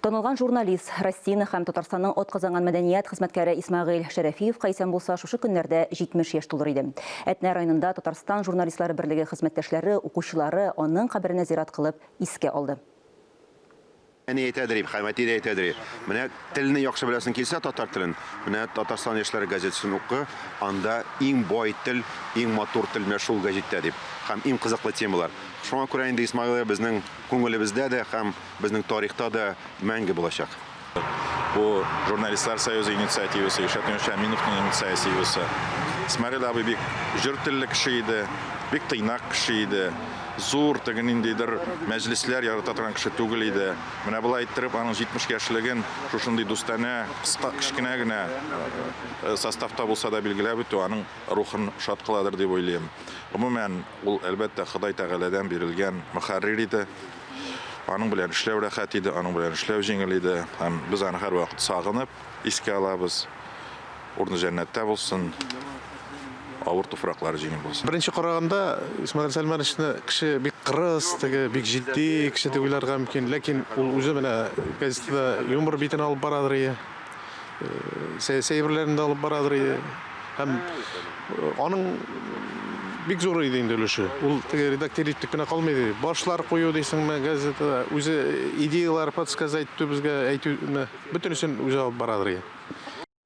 Танылган журналист Россия һәм Татарстанның атказанган мәдәният хезмәткәре Исмәгыйль Шәрәфиев кайсан булса шушы көннәрдә 70 яшь тулыр иде. Әтнә районында Татарстан журналистлары берлеге хезмәттәшләре, укучылары аның каберенә зиярат кылып искә алды. Әни әйтәдер, Хәмәти дә әйтәдер. Менә телне яхшы беләсең килсә татар телен. Менә Татарстан яшьләре газетасын укы, анда иң бай тел, иң матур тел менә шул газеттә дип. Һәм иң кызыклы темалар. Шуңа күрә инде Исмәгыйль безнең күңелебездә дә һәм безнең тарихта да мәңге булачак. Bu Jurnalistlar Союзы инициативасы, Ишат Шаминовның инициативасы. Исмәгыйль абый бик җыр телле кеше иде, бик тыйнак кеше иде. Зур тегениндидер мәҗлесләр ярата торган кеше түгел иде. Менә булай иттереп аның 70 яшьлеген шушындый дустана, кыска кичкенә генә составта булса да билгеләп үтү аның рухын шат кыладыр дип уйлыйм. Гомумән, ул әлбәттә Ходай Тәгаләдән бирелгән мөхәррир иде. Аның белән эшләү рәхәт иде, аның белән эшләү җиңел иде. Һәм без аны һәрвакыт сагынып, искә алабыз. Урны җәннәттә булсын. Авыр туфраклары җиңел булсын. Беренче караганда Исмәгыйль Сәлмановичны кеше бик кырыс, бик җитди кеше дип уйларга мөмкин, ләкин ул үзе менә газетада юмор битен алып барадыр иде. Сәйберләрен дә алып барадыр иде. Һәм аның бик зур иде инде өлеше. Ул редактор итеп кенә калмый. Башлар кую дисеңме газетада, үзе идеялар подсказать итү безгә әйтү бөтенесен үзе алып барадыр иде.